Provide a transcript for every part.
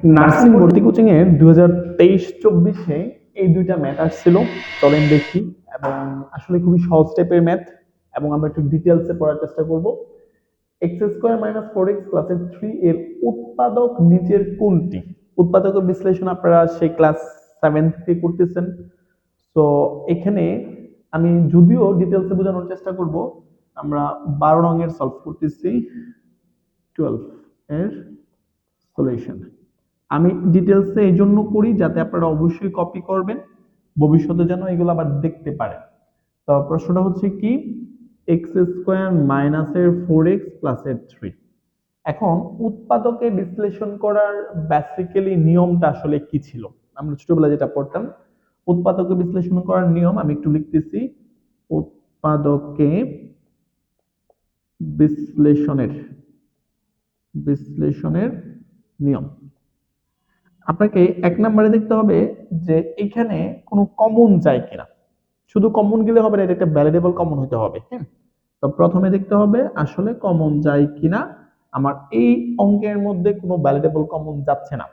Nursing ভর্তি coaching এর 2023-24 এই দুইটা ম্যাথ আসছিল। চলেন দেখি। এবং আসলে খুবই সহজ টাইপের ম্যাথ, এবং আমরা একটু ডিটেলসে পড়ার চেষ্টা করব। X square minus four x plus three এর উৎপাদক নিচের কোনটি? উৎপাদকের বিশ্লেষণ আপনারা সেই ক্লাস 7 থেকে করতেছেন। তো এখানে আমি যদিও ডিটেলসে বোঝানোর চেষ্টা করব। আমরা 12 নং সলভ করতেছি, 12 এর সলিউশন। আমি ডিটেলসে এই জন্য করি যাতে আপনারা অবশ্যই কপি করবেন, ভবিষ্যতে যেন এগুলো আবার দেখতে পারেন। তো প্রশ্নটা হচ্ছে কি, এক্স স্কোয়ার মাইনাসের ফোর এক্স প্লাসের থ্রি। এখন উৎপাদকে বিশ্লেষণ করার বেসিক্যালি নিয়মটা আসলে কি ছিল? আমরা ছোটবেলায় যেটা পড়তাম, উৎপাদকে বিশ্লেষণ করার নিয়ম আমি একটু লিখতেছি। উৎপাদকে বিশ্লেষণের বিশ্লেষণের নিয়ম। আপনাকে এক নম্বরে দেখতে হবে যে এখানে কোনো কমন যায় কিনা। শুধু কমন গেলে হবে না, এটা একটা ভ্যালিডেবল কমন হতে হবে। হ্যাঁ, তো প্রথমে দেখতে হবে আসলে কমন যায় কিনা। আমার এই অঙ্কের মধ্যে কোনো ভ্যালিডেবল কমন যাচ্ছে না।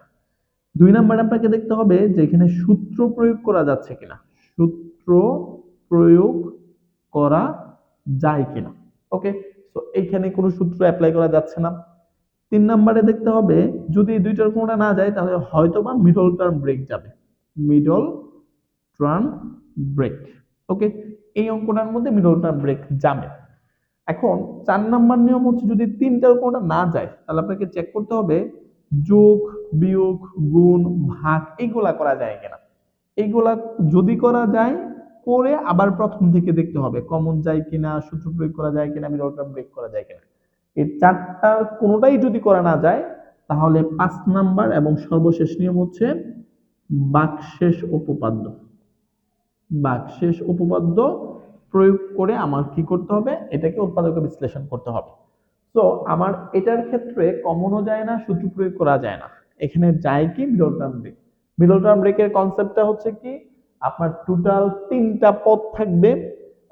দুই নম্বরে আপনাকে দেখতে হবে যে এখানে সূত্র প্রয়োগ করা যাচ্ছে কিনা, সূত্র প্রয়োগ করা যায় কিনা। ওকে, তো এইখানে কোনো সূত্র অ্যাপ্লাই করা যাচ্ছে না। তিন নম্বরে দেখতে হবে যদি এই দুইটার কোনোটা না যায় তাহলে হয়তো বা মিডল টার্ম ব্রেক যাবে, মিডল টার্ম ব্রেক। ওকে, এই অঙ্কটার মধ্যে মিডল টার্ম ব্রেক যাবে। এখন চার নাম্বার নিয়ম হচ্ছে যদি তিনটার কোনোটা না যায় তাহলে আপনাকে চেক করতে হবে যোগ, বিয়োগ, গুণ, ভাগ এইগুলা করা যায় কিনা। এইগুলা যদি করা যায়, করে আবার প্রথম থেকে দেখতে হবে কমন যায় কিনা, সূত্র প্রয়োগ করা যায় কিনা, মিডল টার্ম ব্রেক করা যায় কিনা। এই চারটা কোনোটাই যদি করা না যায় তাহলে পাঁচ নাম্বার এবং সর্বশেষ নিয়ম হচ্ছে বাকশেষ উপপাদ্য। বাকশেষ উপপাদ্য প্রয়োগ করে আমার কি করতে হবে, এটাকে উৎপাদকে বিশ্লেষণ করতে হবে। তো আমার এটার ক্ষেত্রে কমনও যায় না, সূত্র প্রয়োগ করা যায় না। এখানে যায় কি middle term break. Middle term ব্রেকের কনসেপ্টটা হচ্ছে কি, আপনার টোটাল তিনটা পদ থাকবে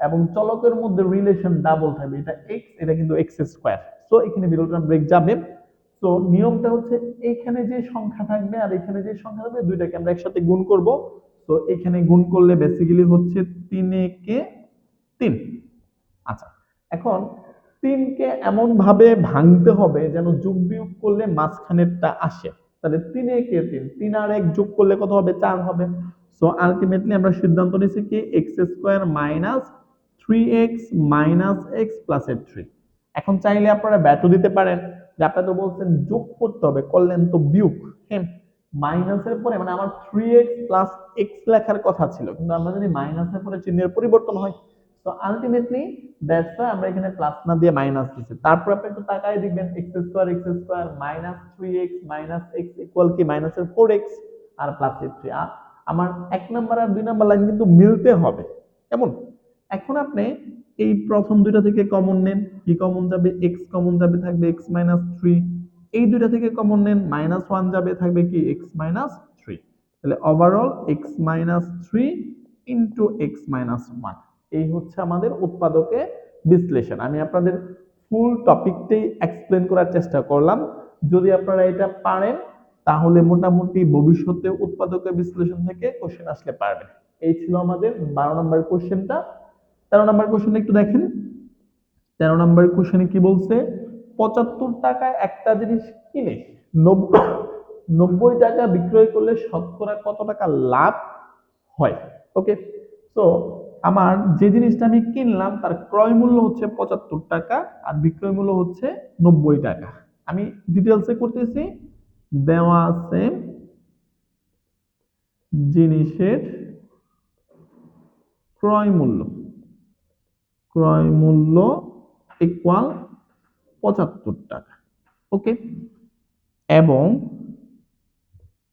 এবং চলকের মধ্যে রিলেশন ডাবল থাকবে। এটা এক্স, এটা কিন্তু এক্স স্কোয়ার। সো এখানে মিডল টার্ম ব্রেক যাবে। তো নিয়মটা হচ্ছে এখানে যে সংখ্যা থাকবে আর এখানে যে সংখ্যা থাকবে দুইটাকে আমরা একসাথে গুণ করব। তো এখানে গুণ করলে বেসিক্যালি হচ্ছে 3 কে 3। আচ্ছা, এখন 3কে এমন ভাবে ভাঙতে হবে যেন যোগ বিয়োগ করলে মাঝখানেরটা আসে। তাহলে 3 কে 3, 3 আর 1 যোগ করলে কত হবে? 4 হবে। সো আলটিমেটলি আমরা সিদ্ধান্ত নিয়েছি কি x square minus three x minus x plus এর থ্রি। এখন চাইলে আপনারা ব্যাটও দিতে পারেন, যে আপনারা তো বলছেন যোগ করতে হবে, করলেন তো বিয়োগ। হ্যাঁ, মাইনাসের পরে মানে আমার থ্রি এক্স প্লাস এক্স লেখার কথা ছিল, কিন্তু আমরা যদি মাইনাসের পরে চিহ্নের পরিবর্তন হয়, তো আলটিমেটলি দ্যাটস ওয়াই আমরা এখানে প্লাস না দিয়ে মাইনাস দিচ্ছি। তারপর আপনি একটু তাকায় দেখবেন x square minus three x minus x equal কি মাইনাসের ফোর এক্স আর প্লাস এর থ্রি। আর আমার এক নাম্বার আর দুই নাম্বার লাইন কিন্তু মিলতে হবে। কেমন? এখন আপনি এই প্রথম দুইটা থেকে কমন নেন, কি কমন যাবে? এক্স কমন যাবে, থাকবে এক্স মাইনাস থ্রি। এই দুইটা থেকে কমন নেন, মাইনাস ওয়ান যাবে, থাকবে কি এক্স মাইনাস থ্রি। তাহলে overall x minus three into x minus one. এই হচ্ছে আমাদের উৎপাদকে বিশ্লেষণ। আমি আপনাদের ফুল টপিকটাই এক্সপ্লেন করার চেষ্টা করলাম। যদি আপনারা এটা পারেন তাহলে মোটামুটি ভবিষ্যতে উৎপাদকের বিশ্লেষণ থেকে কোশ্চেন আসলে পারবেন। এই ছিল আমাদের 12 নম্বর কোশ্চেনটা। 13 নম্বর কোশ্চেনটা একটু দেখেন। 13 নম্বর কোশ্চেনে কি বলছে? 75 টাকায় একটা জিনিস কিনে 90 টাকা বিক্রয় করলে শতকরা কত টাকা লাভ হয়? ওকে, তো আমার যে জিনিসটা আমি কিনলাম তার ক্রয় মূল্য হচ্ছে 75 টাকা আর বিক্রয় মূল্য হচ্ছে 90 টাকা। আমি ডিটেলসে করতেছি। দেওয়া আছে জিনিসের ক্রয় মূল্য, ক্রয় মূল্য ইকুয়াল 75 টাকা। ওকে, এবং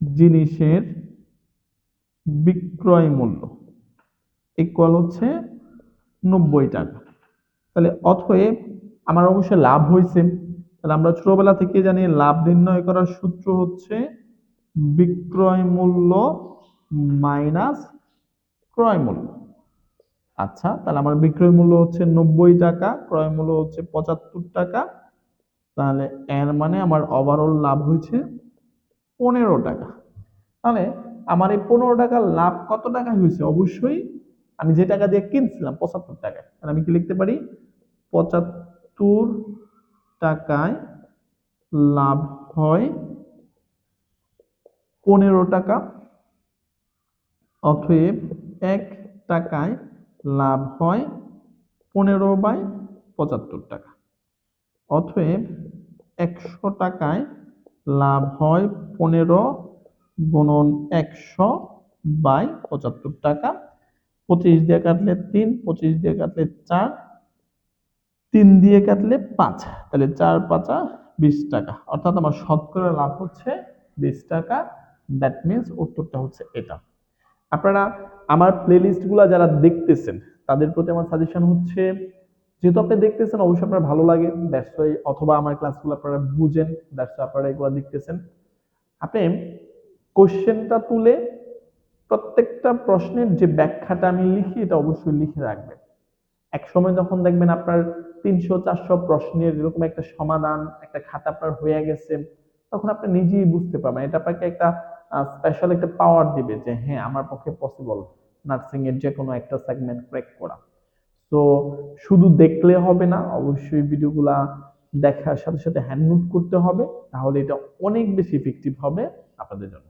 জিনিসের বিক্রয় মূল্য ইকুয়াল হচ্ছে 90 টাকা। তাহলে অতএব আমার অবশ্যই লাভ হয়েছে। তাহলে আমরা ছোটবেলা থেকে জানি লাভ নির্ণয় করার সূত্র হচ্ছে বিক্রয় মূল্য মাইনাস ক্রয় মূল্য। আচ্ছা, তাহলে আমার বিক্রয় মূল্য হচ্ছে 90 টাকা, ক্রয় মূল্য হচ্ছে 75 টাকা। তাহলে এর মানে আমার ওভারঅল লাভ হয়েছে 15 টাকা। তাহলে আমার এই 15 টাকার লাভ কত টাকা হয়েছে? অবশ্যই আমি যে টাকা দিয়ে কিনছিলাম 75 টাকায়, তাহলে আমি কি লিখতে পারি? 75 টাকায় লাভ হয় 15 টাকা, অতএব 1 টাকায় লাভ হয় 15/75 টাকা। অতএব 100 টাকায় লাভ হয় 15 গুণন 100/75 টাকা। 25 দিয়ে কাটলে 3, 25 দিয়ে কাটলে 4, 3 দিয়ে কাটলে 5, তাহলে 4 5 20 টাকা। অর্থাৎ আমার শতকরা লাভ হচ্ছে 20 টাকা। দ্যাট মিন্স উত্তরটা হচ্ছে এটা। আপনারা আমার প্লেলিস্টগুলো যারা দেখতেছেন তাদের প্রতি আমার সাজেশন হচ্ছে, যেহেতু আপনি দেখতেছেন অবশ্যই আপনার ভালো লাগে, দ্যাটস ওয়াই, অথবা আমার ক্লাসগুলো আপনারা বুঝেন, দ্যাটস ওয়াই আপনারা এগুলো দেখতেছেন। আপনি কোশ্চেনটা তুলে প্রত্যেকটা প্রশ্নের যে ব্যাখ্যাটা আমি লিখি এটা অবশ্যই লিখে রাখবেন। এক সময় যখন দেখবেন আপনার 300 400 প্রশ্নের এরকম একটা সমাধান, একটা খাতা আপনার হয়ে গেছে, তখন আপনি নিজেই বুঝতে পারবেন, এটা আপনাকে একটা স্পেশাল একটা পাওয়ার দিবে যে হ্যাঁ আমার পক্ষে পসিবল নার্সিং এর যে কোনো একটা সেগমেন্ট ক্র্যাক করা। তো শুধু দেখলে হবে না, অবশ্যই ভিডিওগুলা দেখার সাথে সাথে হ্যান্ড নোট করতে হবে, তাহলে এটা অনেক বেশি ইফেক্টিভ হবে আপনাদের জন্য।